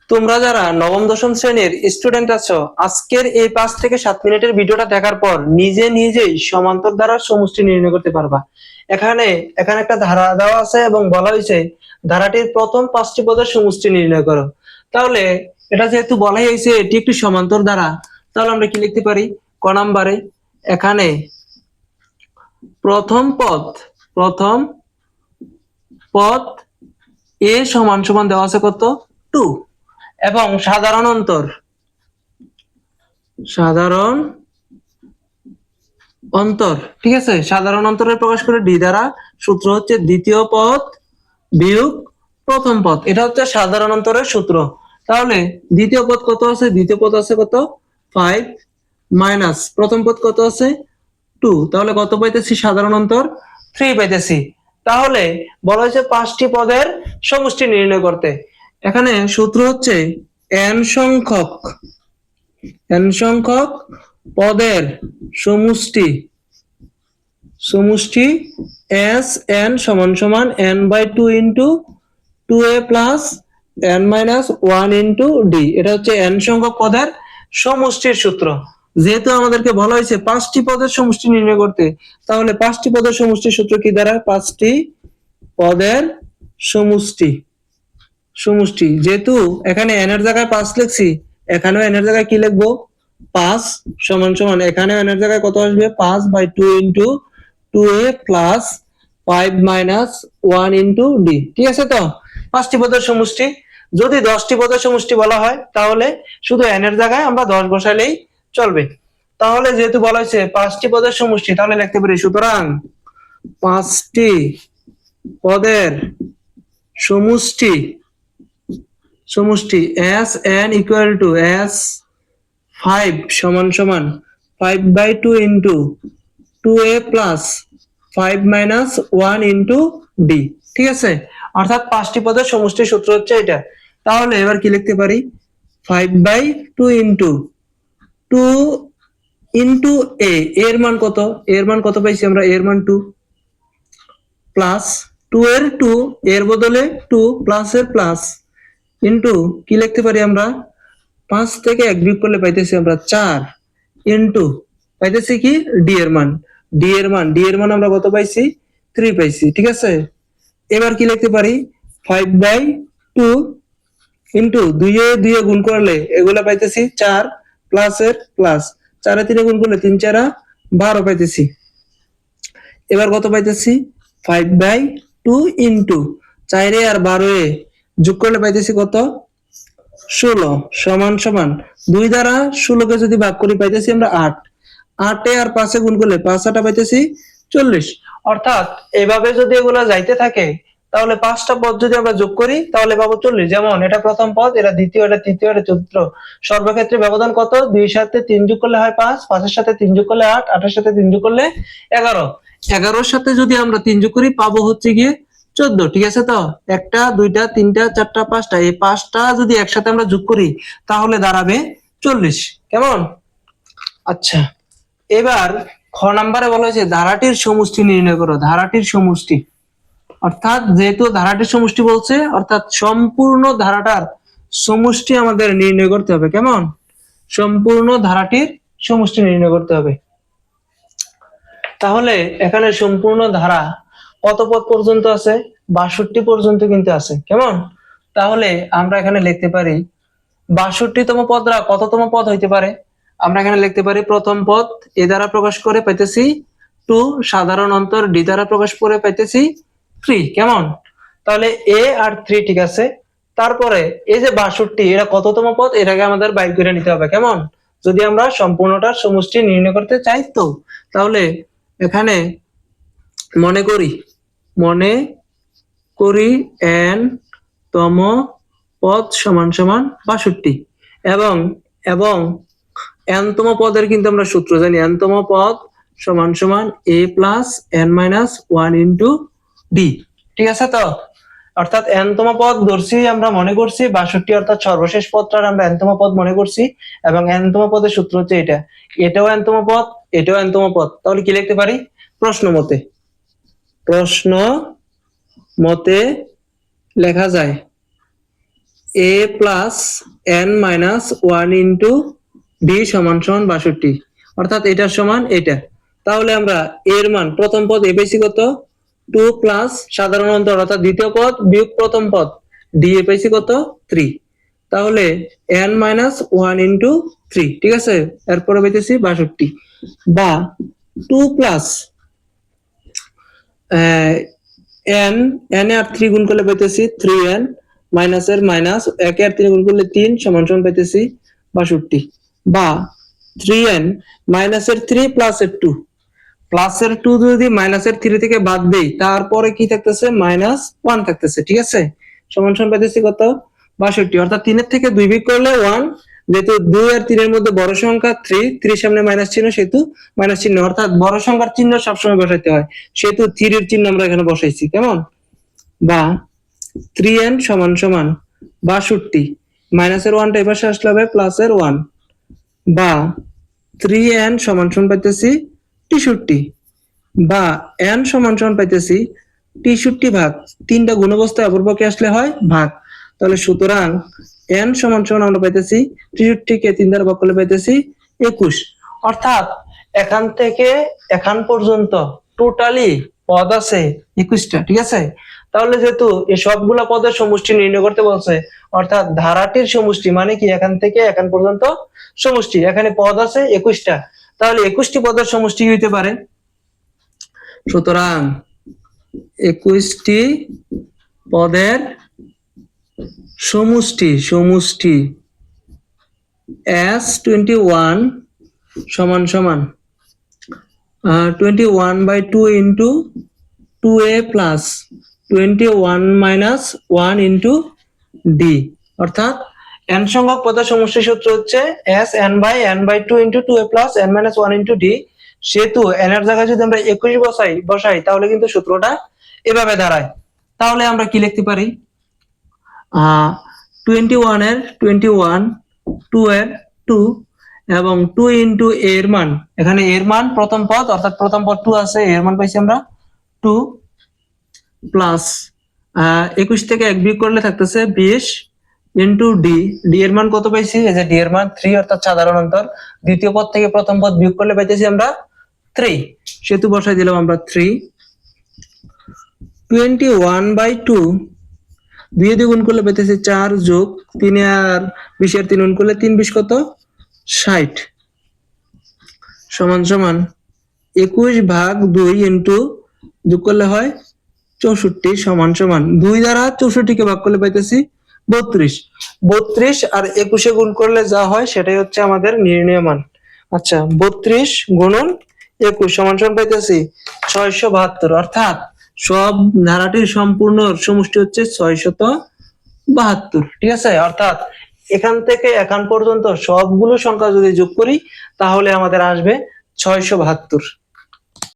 তোমরা যারা নবম দশম শ্রেণীর স্টুডেন্ট আছো, আজকের এই 5 থেকে 7 মিনিটের ভিডিওটা দেখার পর নিজেই সমান্তর ধারার সমষ্টি নির্ণয় করতে পারবা। এখানে এখানে একটা ধারা দেওয়া আছে এবং বলা হয়েছে ধারাটির প্রথম 5টি পদের সমষ্টি নির্ণয় করো। তাহলে এটা যেহেতু বলাই হয়েছে এটি একটি সমান্তর ধারা, তাহলে আমরা কি লিখতে পারি? ক নম্বরে এখানে প্রথম পদ এ সমান সমান দেওয়া আছে কত? 2 এবং সাধারণ অন্তর ঠিক আছে, সাধারণ অন্তরে প্রকাশ করে ডি দ্বারা। সূত্র হচ্ছে দ্বিতীয় পদ বিয়োগ প্রথম পদ, এটা হচ্ছে সাধারণ অন্তরের সূত্র। তাহলে দ্বিতীয় পদ কত আছে? দ্বিতীয় পদ আছে কত? 5 মাইনাস প্রথম পদ কত আছে? 2। তাহলে কত পাইতেছি? সাধারণ অন্তর 3 পাইতেছি। তাহলে বলা হয়েছে 5টি পদের সমষ্টি নির্ণয় করতে। এখানে সূত্র হচ্ছে n সংখ্যক পদের সমষ্টি s n সমান সমান n/2 into 2a plus n minus 1 into d। এটা হচ্ছে n সংখ্যক পদের সমষ্টির সূত্র। যেহেতু আমাদেরকে বলা হয়েছে 5টি পদের সমষ্টি নির্ণয় করতে, তাহলে 5টি পদের সমষ্টির সূত্র কি দাঁড়ায়? 5টি পদের সমষ্টি যেহেতু এখানে n এর জায়গায় 5 লিখছি, এখানেও n এর জায়গায় কি লিখবো? 5 সমান সমান এখানে n এর জায়গায় কত আসবে? 5/2 into 2a plus 5 minus 1 into d। ঠিক আছে? তো 5টি পদের সমষ্টি। যদি 10টি পদের সমষ্টি বলা হয় তাহলে শুধু n এর জায়গায় আমরা 10 বসাইলেই চলবে। তাহলে যেহেতু বলা হয়েছে 5টি পদের সমষ্টি, তাহলে লিখতে পারি সুতরাং 5টি পদের সমষ্টি s n equal to s 5 সমান সমান 5/2 into 2a plus 5 minus 1 into d। ঠিক আছে? অর্থাৎ 5টি পদের সমষ্টির সূত্র হচ্ছে এটা। তাহলে এবার কি লিখতে পারি? 5/2 ইন্টু 2 ইন্টু a, এর মান কত? এর মান কত পাইছি আমরা? এর মান 2 প্লাস 2 এর 2 এর বদলে 2 প্লাস এর প্লাস ইন্টু কি লিখতে পারি আমরা? 5 থেকে 1 বিয়োগ করলে পাইতেছি আমরা 4 ইন্টু পাইতেছি কি? ডি এর মান আমরা কত পাইছি? 3 পাইছি। ঠিক আছে? এবার কি লিখতে পারি? 5/2 ইন্টু 2 এ 2 গুণ করলে এগুলা পাইতেছি 4 প্লাস এর প্লাস 4 এ 3 গুণ করলে 3 4 12 পাইতেছি। এবার কত পাইতেছি? 5/2 ইন্টু 4 এ আর 12 এ যোগ করলে পাইতেছি কত? 16 সমান সমান 2 দ্বারা 16 কে যদি ভাগ করি পাইতেছি আমরা 8। 8 এ আর 5 এ গুণ করলে 5 8 পাইতেছি 40। অর্থাৎ এভাবে যদি এগুলা যাইতে থাকে তাহলে 5টা পদ যদি আমরা যোগ করি তাহলে পাবো 40। যেমন এটা প্রথম পদ, এটা দ্বিতীয়, এটা তৃতীয়, এটা চতুর্থ। সর্বক্ষেত্রে ব্যবধান কত? 2 এর সাথে 3 যোগ করলে হয় 5, 5 এর সাথে 3 যোগ করলে 8, 8 এর সাথে 3 যোগ করলে 11। 11 এর সাথে যদি আমরা 3 যোগ করি পাবো হচ্ছে গিয়ে 14। ঠিক আছে? তো একটা, দুইটা, তিনটা, চারটা, 5টা, এই 5টা যদি একসাথে আমরা যোগ করি তাহলে দাঁড়াবে 40। কেমন? আচ্ছা, এবার খ নম্বরে বলা হয়েছে ধারাটির সমষ্টি নির্ণয় করো। ধারাটির সমষ্টি অর্থাৎ যেহেতু ধারাটির সমষ্টি বলছে, অর্থাৎ সম্পূর্ণ ধারাটার সমষ্টি আমাদের নির্ণয় করতে হবে। কেমন? সম্পূর্ণ ধারাটির সমষ্টি নির্ণয় করতে হবে। তাহলে এখানে সম্পূর্ণ ধারা কত পদ পর্যন্ত আছে? 62 পর্যন্ত কিন্তু আছে। কেমন? তাহলে আমরা এখানে লিখতে পারি 62তম পদরা কততম পদ হইতে পারে? আমরা এখানে লিখতে পারি প্রথম পদ এ দ্বারা প্রকাশ করে পাইতেছি 2, সাধারণ অন্তর ডি দ্বারা প্রকাশ করে পাইতেছি 3। কেমন? তাহলে এ আর 3 ঠিক আছে। তারপরে এই যে 62 এটা কততম পদ? এটাকে আমাদের বাইর করে নিতে হবে। কেমন? যদি আমরা সম্পূর্ণটার সমষ্টি নির্ণয় করতে চাই তো। তাহলে এখানে মনে করি n তম পদ সমান সমান 62 এবং n তম পদের কিন্তু আমরা সূত্র জানি। n তম পদ সমান সমান a plus n minus 1 into d। ঠিক আছে? তো অর্থাৎ n তম পদ ধরছি, আমরা মনে করছি 62, অর্থাৎ সর্বশেষ পদটার আমরা n তম পদ মনে করছি এবং n তম পদের সূত্র হচ্ছে এটা। এটাও n তম পদ, এটাও n তম পদ। তাহলে কি লিখতে পারি? প্রশ্ন মতে লেখা যায় a plus n minus one into d সমান সমান 62, অর্থাৎ এটার সমান এটা। তাহলে আমরা এর মান প্রথম পদ এ পেয়েছি কত, 2 প্লাস সাধারণ অন্তর অর্থাৎ দ্বিতীয় পদ বিয়োগ প্রথম পদ ডি এ পেয়েছি কত 3। তাহলে n মাইনাস ওয়ান ইন্টু 3, ঠিক আছে, এরপরে পেয়েছি 62, বা 2 প্লাস এন এন এ আর 3 গুণ করলে পাইতেছি 3n মাইনাস এর মাইনাস 1 এর 3 গুণ করলে 3 সমান সমান পাইতেছি 62, বা 3n মাইনাস এর 3 প্লাস এর 2, প্লাস এর 2 যদি মাইনাস এর 3 থেকে বাদ দেই তারপরে কি থাকতেছে মাইনাস 1 থাকতেছে, ঠিক আছে, সমান সমান পাইতেছি কত 62, অর্থাৎ 3 এর থেকে 2 বিয়োগ করলে 1, যেহেতু 2 আর 3 এর মধ্যে বড় সংখ্যা 3 সামনে মাইনাস চিহ্ন সেহেতু মাইনাস চিহ্ন, অর্থাৎ বড় সংখ্যার চিহ্ন সবসময় বসাইতে হয় সেহেতু 3 এর চিহ্ন আমরা এখানে বসাইছি, কেমন, বা 3n সমান সমান 62, মাইনাসের 1টা এপাশে আসলে হবে প্লাসের 1, বা 3n সমান সমান পাইতেছি 63, বা n সমান সমান পাইতেছি 63 ভাগ 3টা গুণ অবস্থায় অপরপক্ষে আসলে হয় ভাগ। তাহলে সুতরাং n সমান সমান আমরা পাইতেছি 63 কে 3 দ্বারা ভাগ করলে পাইতেছি 21, অর্থাৎ এখান থেকে এখান পর্যন্ত টোটালি পদ আছে 21টা, ঠিক আছে। তাহলে যেহেতু এই সবগুলা পদের সমষ্টি নির্ণয় করতে বলছে, অর্থাৎ ধারাটির সমষ্টি মানে কি এখান থেকে এখান পর্যন্ত সমষ্টি, এখানে পদ আছে 21টা, তাহলে 21টি পদের সমষ্টি হইতে পারে। সুতরাং 21টি পদের সমষ্টি S21 সমান সমান 21/2 into 2a plus 21 minus 1 into D, অর্থাৎ n সংখ্যক পদের সমষ্টি সূত্র হচ্ছে s n/2 into 2a plus n minus 1 into D, সেহেতু n এর জায়গায় যদি আমরা 21 বসাই তাহলে কিন্তু সূত্রটা এভাবে দাঁড়ায়। তাহলে আমরা কি লিখতে পারি, 21 এর 21, 2 এর 2 এবং 2 ইন্টু এর মান, এখানে এর মান প্রথম পদ অর্থাৎ প্রথম পদ 2 আছে, এর মান পাইছি আমরা 2 প্লাস 21 থেকে 1 বিয়োগ করলে থাকতেছে 20 ইন্টু ডি, ডি এর মান কত পাইছি, এই যে ডি এর মান 3 অর্থাৎ সাধারণ অন্তর, দ্বিতীয় পদ থেকে প্রথম পদ বিয়োগ করলে পাইতেছি আমরা 3, সেহেতু বসাই দিলাম আমরা 3, 21/2 2 দিয়ে গুণ করলে পেতেছি 4 যোগ 3 আর 20 এর 3 গুণ করলে 3 20 কত 60, সমান সমান 21/2 ইন্টু যোগ করলে হয় 64 সমান সমান 2 দ্বারা 64 কে ভাগ করলে পাইতেছি 32, 32 আর 21 গুণ করলে যা হয় সেটাই হচ্ছে আমাদের নির্ণয় মান। আচ্ছা, 32 গুণন 21 সমান সমান পাইতেছি 672, অর্থাৎ সব ধারাটির সম্পূর্ণ সমষ্টি হচ্ছে 672, ঠিক আছে, অর্থাৎ এখান থেকে এখান পর্যন্ত সবগুলো সংখ্যা যদি যোগ করি তাহলে আমাদের আসবে 672।